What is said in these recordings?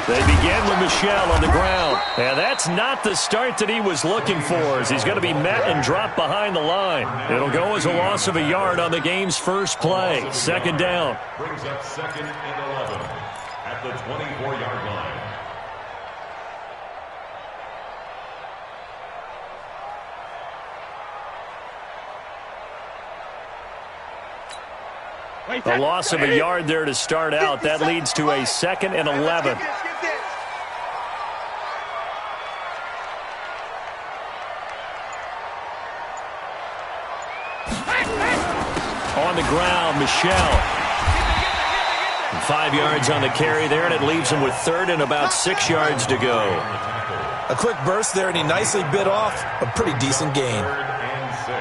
They begin with Michel on the ground. And that's not the start that he was looking for, as he's going to be met and dropped behind the line. It'll go as a loss of a yard on the game's first play. Second down. Brings up 2nd and 11 at the 24-yard line. A loss of a yard there to start out. That leads to a 2nd and 11. On the ground, Michel. 5 yards on the carry there, and it leaves him with 3rd and about 6 yards to go. A quick burst there, and he nicely bit off a pretty decent gain. 3rd and 6.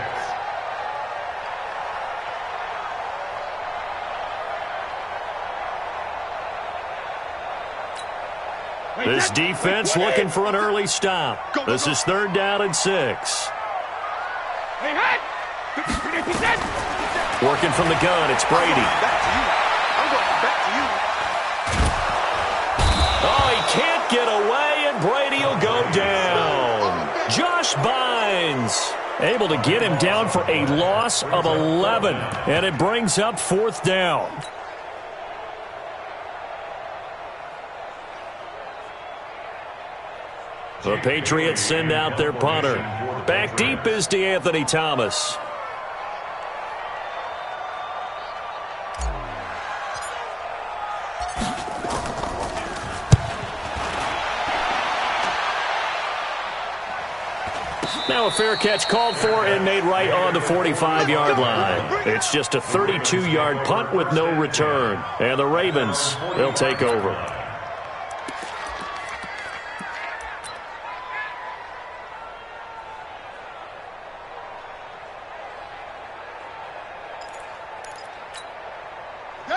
This defense looking for an early stop. This is 3rd down and 6. Working from the gun, it's Brady. Oh, he can't get away, and Brady will go down. Josh Bynes able to get him down for a loss of 11, and it brings up 4th down. The Patriots send out their punter. Back deep is DeAnthony Thomas. Now a fair catch called for and made right on the 45-yard line. It's just a 32-yard punt with no return. And the Ravens, they'll take over.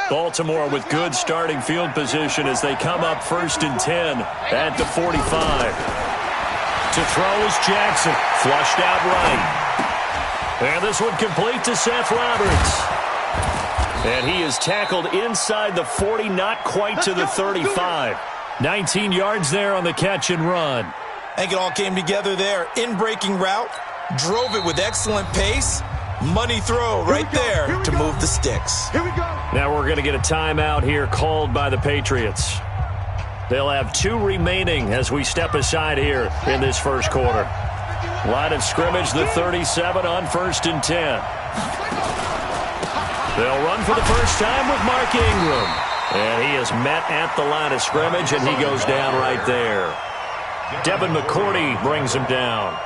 Baltimore with good starting field position as they come up 1st and 10 at the 45. To throw is Jackson, flushed out right. And this one complete to Seth Roberts. And he is tackled inside the 40, not quite to the 35. 19 yards there on the catch and run. I think it all came together there. In-breaking route, drove it with excellent pace. Money throw right there to move the sticks. Here we go. Now we're going to get a timeout here called by the Patriots. They'll have 2 remaining as we step aside here in this first quarter. Line of scrimmage, the 37 on 1st and 10. They'll run for the first time with Mark Ingram. And he is met at the line of scrimmage, and he goes down right there. Devin McCourty brings him down.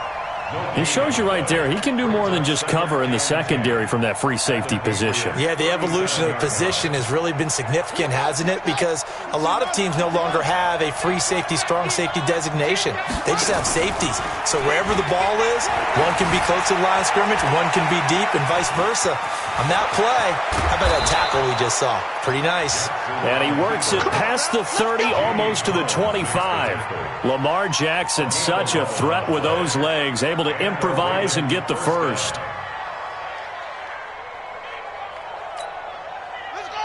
He shows you right there, he can do more than just cover in the secondary from that free safety position. Yeah, the evolution of the position has really been significant, hasn't it? Because a lot of teams no longer have a free safety, strong safety designation. They just have safeties. So wherever the ball is, one can be close to the line of scrimmage, one can be deep, and vice versa. On that play, how about that tackle we just saw? Pretty nice. And he works it past the 30, almost to the 25. Lamar Jackson, such a threat with those legs, able to improvise and get the first. Let's go.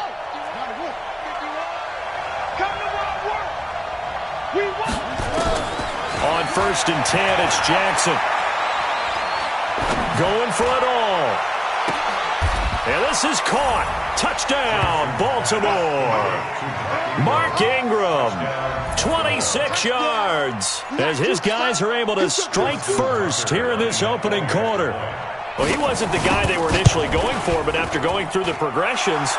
On 1st and 10, it's Jackson. Going for it all. And this is caught. Touchdown, Baltimore. Mark Ingram, 26 yards, as his guys are able to strike first here in this opening quarter. Well, he wasn't the guy they were initially going for, but after going through the progressions,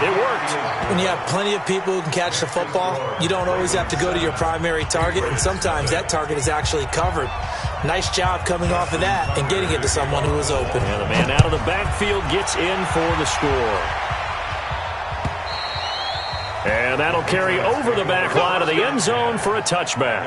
it worked. When you have plenty of people who can catch the football, you don't always have to go to your primary target, and sometimes that target is actually covered. Nice job coming off of that and getting it to someone who was open. And the man out of the backfield gets in for the score. And that'll carry over the back line of the end zone for a touchback.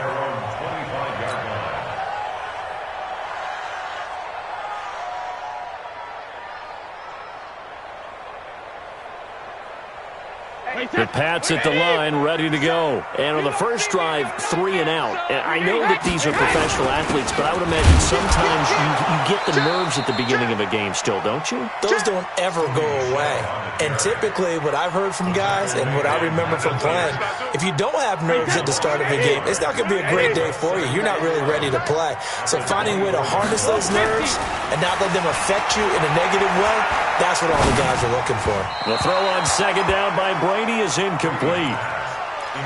The Pats at the line, ready to go. And on the first drive, 3 and out. And I know that these are professional athletes, but I would imagine sometimes you get the nerves at the beginning of a game still, don't you? Those don't ever go away. And typically, what I've heard from guys and what I remember from playing, if you don't have nerves at the start of a game, it's not going to be a great day for you. You're not really ready to play. So finding a way to harness those nerves and not let them affect you in a negative way, that's what all the guys are looking for. The throw on second down by Brady is incomplete.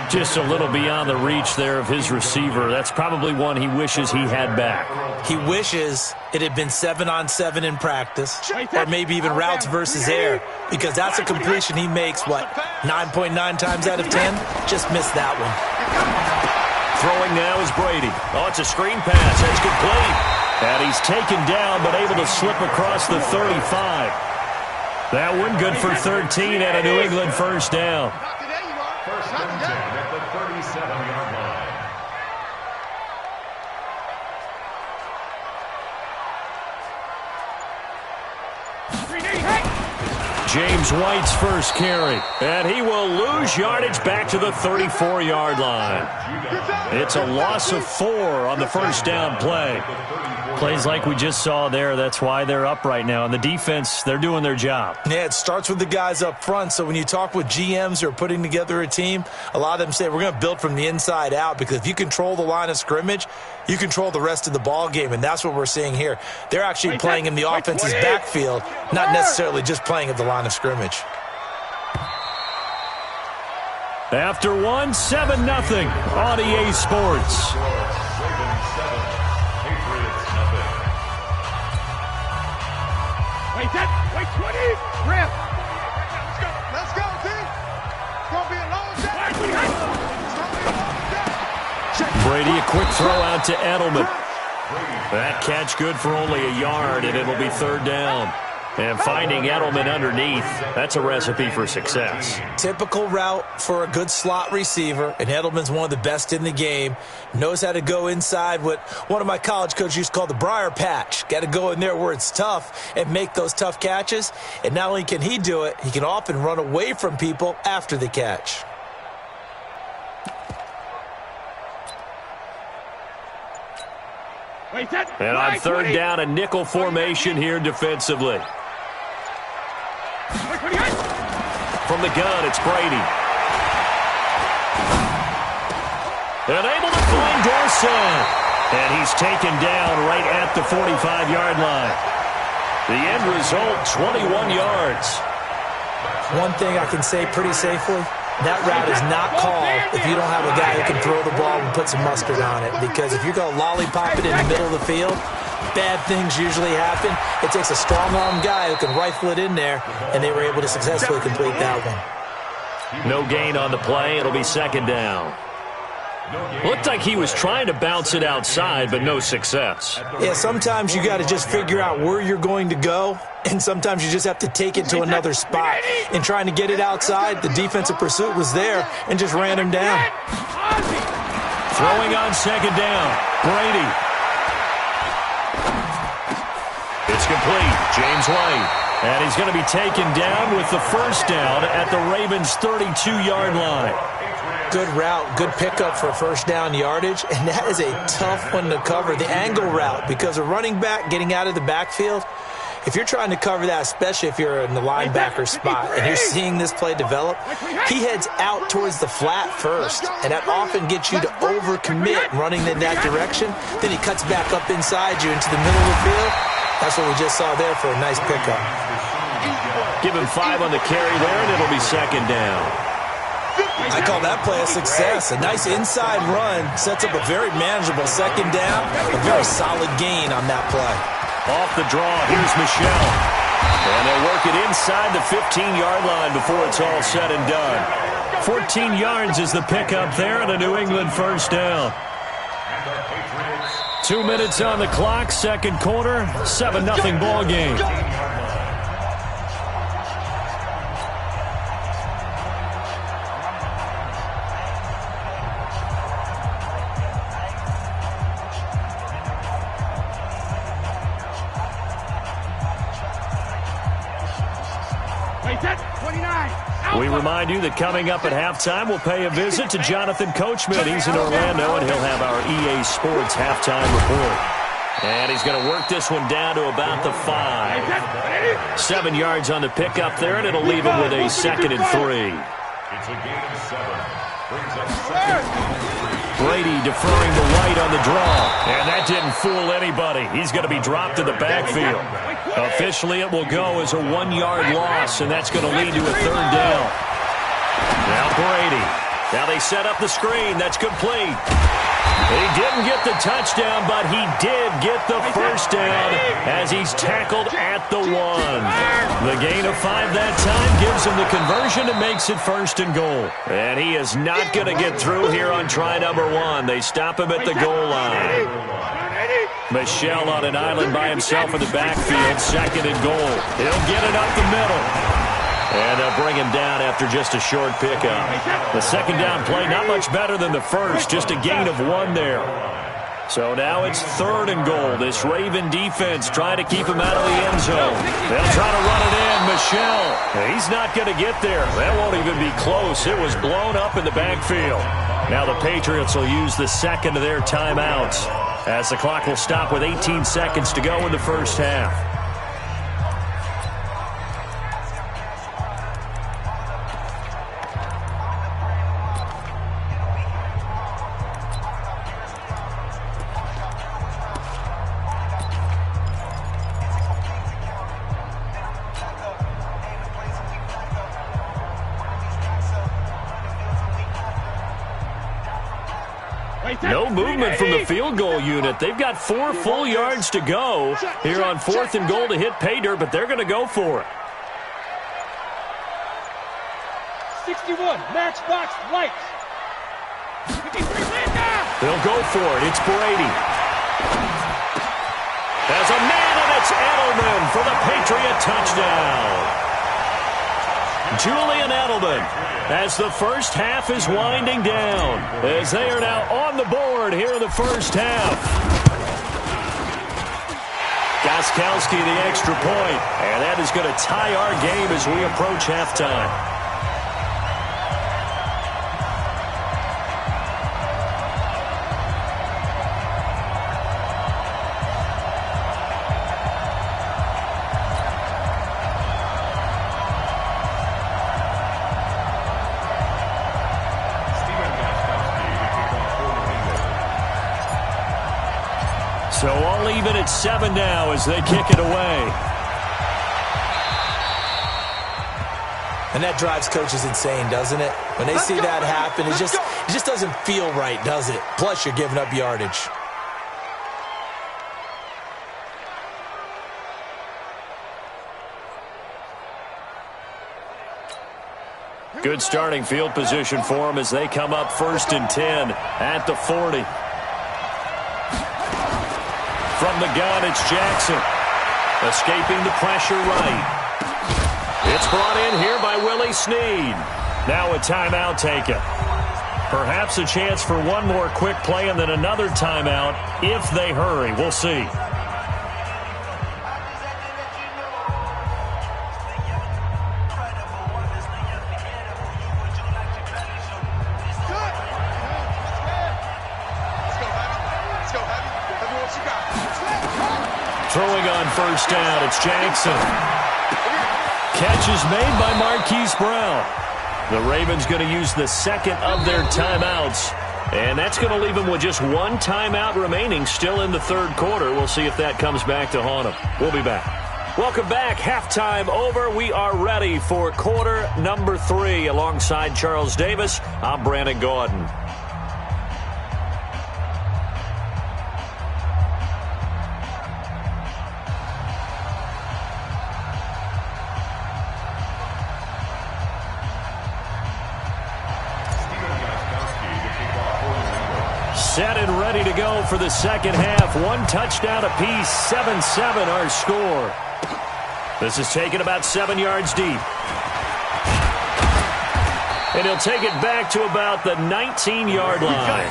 Just a little beyond the reach there of his receiver. That's probably one he wishes he had back. He wishes it had been 7-on-7 in practice, or maybe even routes versus air, because that's a completion he makes, 9.9 times out of 10? Just missed that one. Throwing now is Brady. Oh, it's a screen pass. That's complete. And he's taken down, but able to slip across the 35. That one good for 13 at a New England first down. First and 10 at the 37-yard line. James White's first carry. And he will lose yardage back to the 34-yard line. It's a loss of 4 on the first down play. Plays like we just saw there, that's why they're up right now. And the defense, they're doing their job. Yeah, it starts with the guys up front. So when you talk with GMs who are putting together a team, a lot of them say we're going to build from the inside out, because if you control the line of scrimmage, you control the rest of the ball game, and that's what we're seeing here. They're actually playing in the offense's backfield, not necessarily just playing at the line of scrimmage. After 1, 7-0 on EA Sports. Wait, 20. Rip. Let's go, D. It's going to be a long day. It's going to be a long day. Brady, a quick throw out to Edelman. That catch good for only a yard, and it'll be third down. And finding Edelman underneath, that's a recipe for success. Typical route for a good slot receiver, and Edelman's one of the best in the game. Knows how to go inside what one of my college coaches used to call the briar patch. Got to go in there where it's tough and make those tough catches. And not only can he do it, he can often run away from people after the catch. And on third down, a nickel formation here defensively. From the gun, it's Brady. And able to find Dorsett. And he's taken down right at the 45-yard line. The end result, 21 yards. One thing I can say pretty safely, that route is not called if you don't have a guy who can throw the ball and put some mustard on it. Because if you're going to lollipop it in the middle of the field, bad things usually happen. It takes a strong-arm guy who can rifle it in there, and they were able to successfully complete that one. No gain on the play. It'll be second down. Looked like he was trying to bounce it outside, but no success. Yeah, sometimes you got to just figure out where you're going to go, and sometimes you just have to take it to another spot. In trying to get it outside, the defensive pursuit was there and just ran him down. Throwing on second down, Brady. It's complete, James White. And he's going to be taken down with the first down at the Ravens' 32-yard line. Good route, good pickup for first down yardage, and that is a tough one to cover, the angle route, because a running back getting out of the backfield, if you're trying to cover that, especially if you're in the linebacker spot and you're seeing this play develop, he heads out towards the flat first, and that often gets you to overcommit running in that direction. Then he cuts back up inside you into the middle of the field. That's what we just saw there for a nice pickup. Give him 5 on the carry there, and it'll be second down. I call that play a success. A nice inside run sets up a very manageable second down. A very solid gain on that play. Off the draw, here's Michel. And they'll work it inside the 15-yard line before it's all said and done. 14 yards is the pickup there and a New England first down. 2 minutes on the clock, second quarter, 7-0 ball game. We remind you that coming up at halftime, we'll pay a visit to Jonathan Coachman. He's in Orlando, and he'll have our EA Sports halftime report. And he's going to work this one down to about the 5. 7 yards on the pickup there, and it'll leave him with a 2nd and 3. It's a gain of 7. Brings up 2nd and 3. Brady deferring to White on the draw. And that didn't fool anybody. He's going to be dropped in the backfield. Officially, it will go as a 1-yard loss, and that's going to lead to a 3rd down. Now Brady. Now they set up the screen. That's complete. He didn't get the touchdown, but he did get the 1st down as he's tackled at the 1. The gain of 5 that time gives him the conversion and makes it 1st and goal. And he is not going to get through here on try number 1. They stop him at the goal line. Michel on an island by himself in the backfield, 2nd and goal. He'll get it up the middle. And they'll bring him down after just a short pickup. The 2nd down play, not much better than the 1st, just a gain of 1 there. So now it's 3rd and goal. This Raven defense trying to keep him out of the end zone. They'll try to run it in. Michel, he's not going to get there. That won't even be close. It was blown up in the backfield. Now the Patriots will use the 2nd of their timeouts as the clock will stop with 18 seconds to go in the first half. No movement from the field goal unit. They've got 4 full yards to go here on 4th and goal to hit pay dirt, but they're going to go for it. 61, matchbox lights. They'll go for it. It's Brady. There's a man, and it's Edelman for the Patriot touchdown. Julian Edelman, as the first half is winding down, as they are now on the board here in the first half. Gostkowski the extra point, and that is going to tie our game as we approach halftime. So all even at 7 now as they kick it away. And that drives coaches insane, doesn't it? When they see that happen, it just doesn't feel right, does it? Plus, you're giving up yardage. Good starting field position for them as they come up 1st and 10 at the 40. From the gun, it's Jackson. Escaping the pressure right. It's brought in here by Willie Snead. Now a timeout taken. Perhaps a chance for one more quick play and then another timeout if they hurry. We'll see. Throwing on 1st down, it's Jackson. Catch is made by Marquise Brown. The Ravens going to use the 2nd of their timeouts, and that's going to leave them with just 1 timeout remaining still in the 3rd quarter. We'll see if that comes back to haunt them. We'll be back. Welcome back. Halftime over. We are ready for quarter number 3. Alongside Charles Davis, I'm Brandon Gaudin. Set and ready to go for the second half. 1 touchdown apiece, 7-7 our score. This is taken about 7 yards deep. And he'll take it back to about the 19-yard line.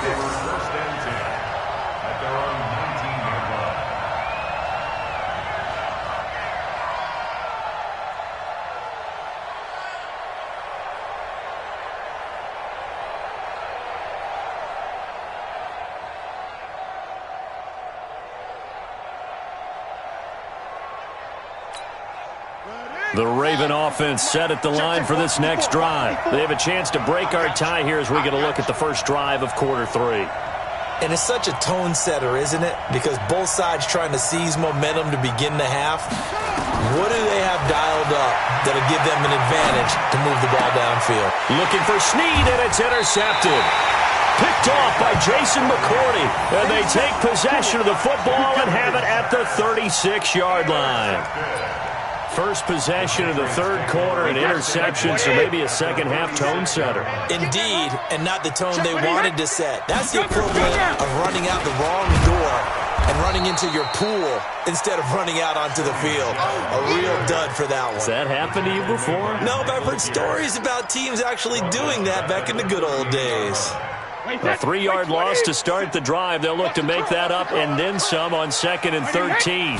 The Raven offense set at the line for this next drive. They have a chance to break our tie here as we get a look at the first drive of quarter 3. And it's such a tone setter, isn't it? Because both sides trying to seize momentum to begin the half. What do they have dialed up that'll give them an advantage to move the ball downfield? Looking for Snead, and it's intercepted. Picked off by Jason McCourty. And they take possession of the football and have it at the 36-yard line. First possession of the third quarter, an interception, so maybe a second-half tone setter. Indeed, and not the tone they wanted to set. That's the equivalent of running out the wrong door and running into your pool instead of running out onto the field. A real dud for that one. Has that happened to you before? No, but I've heard stories about teams actually doing that back in the good old days. A 3-yard loss to start the drive. They'll look to make that up and then some on 2nd and 13.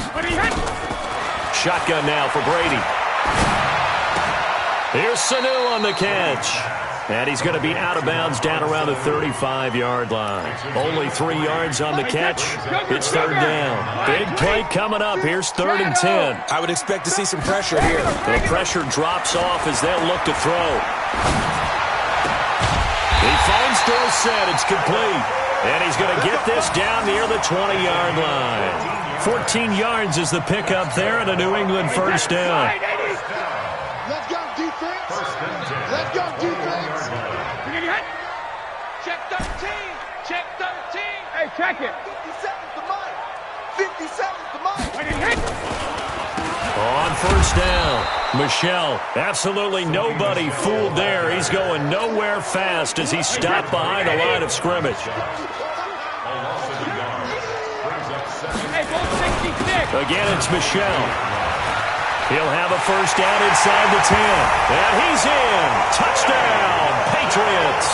Shotgun now for Brady. Here's Sanu on the catch. And he's going to be out of bounds down around the 35-yard line. Only 3 yards on the catch. It's 3rd down. Big play coming up. Here's 3rd and 10. I would expect to see some pressure here. The pressure drops off as they'll look to throw. He finds Dorsett. It's complete. And he's going to get this down near the 20-yard line. 14 yards is the pickup there and a New England first down. Let's go, defense. Let's go, defense. Check 13. Check 13. Hey, check it. 57's the mic. 57's the mic. On first down, Michel. Absolutely nobody fooled there. He's going nowhere fast as he stopped behind the line of scrimmage. Again, it's Michel. He'll have a first down inside the 10. And he's in. Touchdown, Patriots.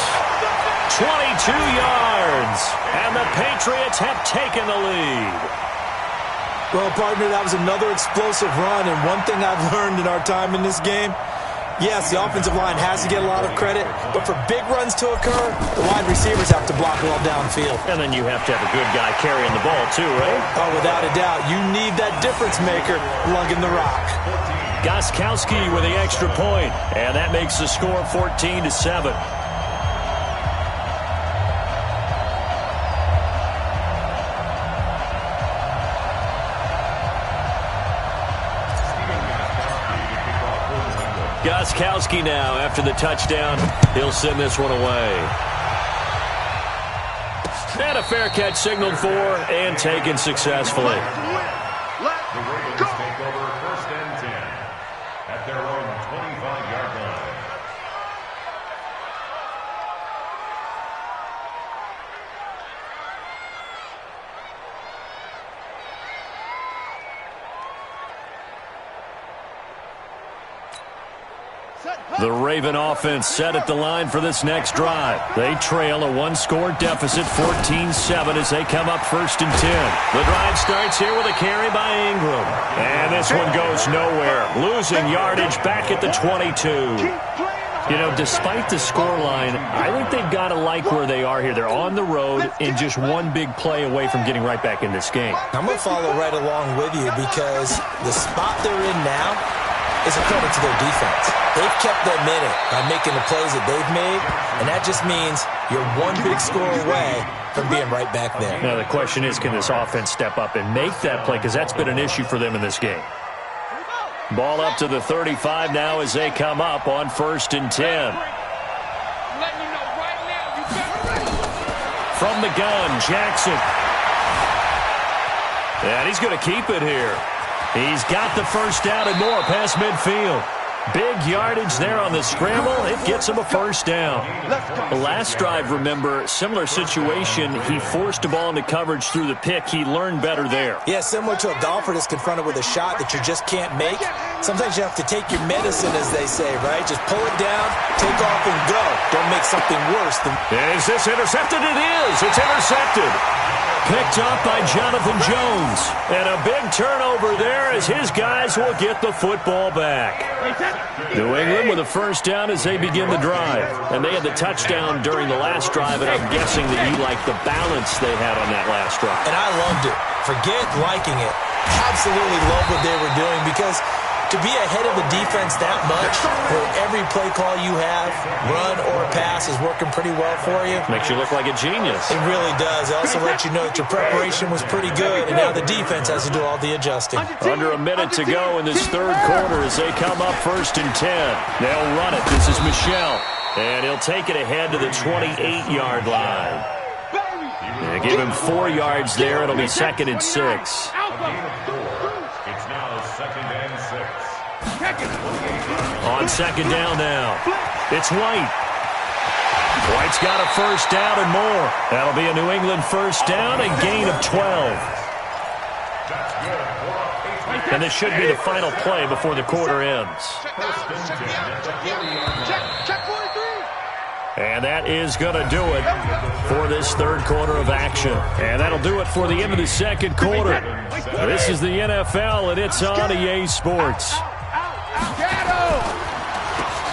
22 yards. And the Patriots have taken the lead. Well, partner, that was another explosive run. And one thing I've learned in our time in this game, yes, the offensive line has to get a lot of credit, but for big runs to occur, the wide receivers have to block well downfield. And then you have to have a good guy carrying the ball too, right? Oh, without a doubt. You need that difference maker lugging the rock. Gostkowski with the extra point, and that makes the score 14-7. Gostkowski now after the touchdown. He'll send this one away. And a fair catch signaled for and taken successfully. The Ravens take over 1st and 10 at their own 25-yard line. The Raven offense set at the line for this next drive. They trail a 1-score deficit, 14-7, as they come up 1st and 10. The drive starts here with a carry by Ingram. And this one goes nowhere. Losing yardage back at the 22. You know, despite the scoreline, I think they've got to like where they are here. They're on the road and just one big play away from getting right back in this game. I'm going to follow right along with you because the spot they're in now is a credit to their defense. They've kept them in it by making the plays that they've made, and that just means you're one big score away from being right back there. Now, the question is, can this offense step up and make that play? Because that's been an issue for them in this game. Ball up to the 35 now as they come up on 1st and 10. From the gun, Jackson. And he's going to keep it here. He's got the first down and more past midfield. Big yardage there on the scramble. It gets him a first down. The last drive, remember, similar situation. He forced the ball into coverage through the pick. He learned better there. Yeah, similar to a golfer that's confronted with a shot that you just can't make. Sometimes you have to take your medicine, as they say, right? Just pull it down, take off, and go. Don't make something worse than... Is this intercepted? It is. It's intercepted. Picked up by Jonathan Jones. And a big turnover there as his guys will get the football back. New England with a first down as they begin the drive. And they had the touchdown during the last drive, and I'm guessing that you like the balance they had on that last drive. And I loved it. Forget liking it. Absolutely love what they were doing because To be ahead of the defense that much, where every play call you have, run or pass, is working pretty well for you. Makes you look like a genius. It really does. It also lets you know that your preparation was pretty good, and now the defense has to do all the adjusting. Under a minute to go in this third quarter as they come up 1st and 10. They'll run it. This is Michel. And he'll take it ahead to the 28-yard line. They give him 4 yards there. It'll be 2nd and 6. It's now 2nd and 6. On 2nd down now. It's White. White's got a first down and more. That'll be a New England first down, a gain of 12. And this should be the final play before the quarter ends. And that is going to do it for this third quarter of action. And that'll do it for the end of the second quarter. This is the NFL, and it's on EA Sports.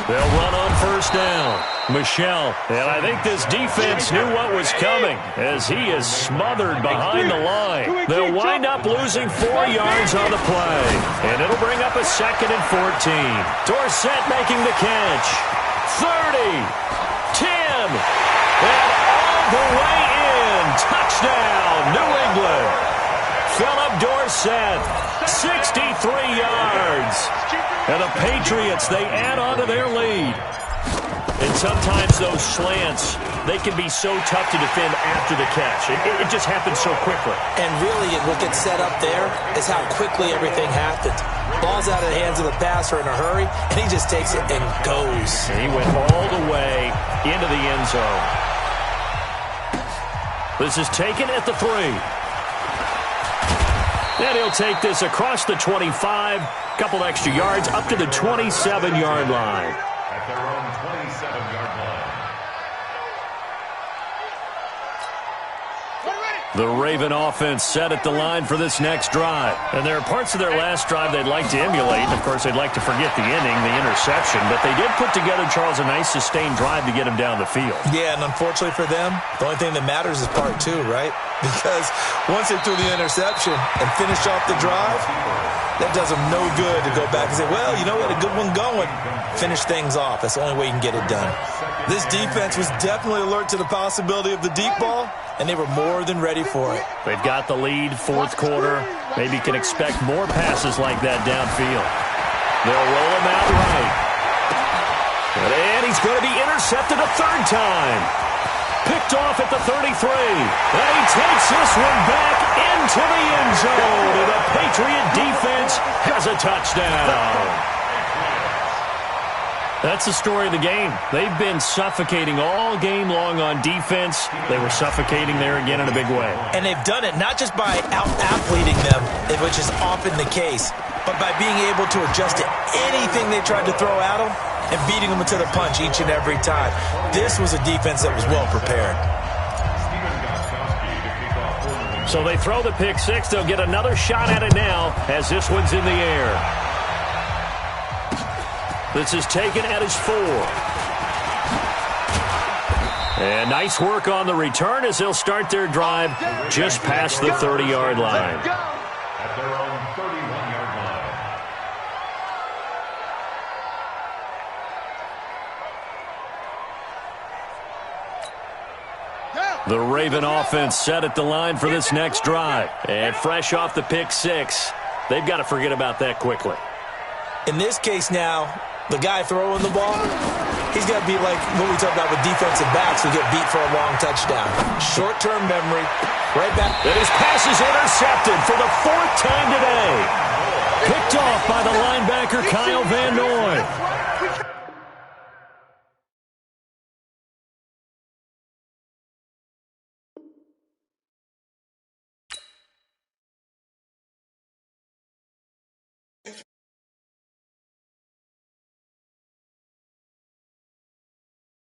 They'll run on first down. Michel, and I think this defense knew what was coming as he is smothered behind the line. They'll wind up losing 4 yards on the play, and it'll bring up a 2nd and 14. Dorsett making the catch. 30, 10, and all the way in. Touchdown, New England. Philip Dorsett, 63 yards. And the Patriots, they add on to their lead. And sometimes those slants, they can be so tough to defend after the catch. It just happens so quickly. And really, what gets set up there is how quickly everything happens. Ball's out of the hands of the passer in a hurry, and he just takes it and goes. And he went all the way into the end zone. This is taken at the 3. And he'll take this across the 25, couple extra yards, up to the 27-yard line. At their own 27-yard line. The Raven offense set at the line for this next drive. And there are parts of their last drive they'd like to emulate. Of course, they'd like to forget the inning, the interception. But they did put together, Charles, a nice sustained drive to get him down the field. Yeah, and unfortunately for them, the only thing that matters is part 2, right? Because once they threw the interception and finished off the drive, that does them no good to go back and say, well, you know what, a good one going. Finish things off. That's the only way you can get it done. This defense was definitely alert to the possibility of the deep ball, and they were more than ready for it. They've got the lead, fourth quarter. Maybe you can expect more passes like that downfield. They'll roll him out right. And he's going to be intercepted a third time. Picked off at the 33. And he takes this one back into the end zone. And the Patriot defense has a touchdown. That's the story of the game. They've been suffocating all game long on defense. They were suffocating there again in a big way. And they've done it not just by out-athleting them, which is often the case, but by being able to adjust to anything they tried to throw at them and beating them to the punch each and every time. This was a defense that was well prepared. So they throw the pick six. They'll get another shot at it now as this one's in the air. This is taken at his 4. And nice work on the return as they'll start their drive just past the 30-yard line. At their own 31-yard line. The Raven offense set at the line for this next drive. And fresh off the pick six, they've got to forget about that quickly. In this case now, the guy throwing the ball, he's got to be like what we talked about with defensive backs who get beat for a long touchdown. Short-term memory, right back. And his pass is intercepted for the 4th time today. Picked off by the linebacker, Kyle Van Noy.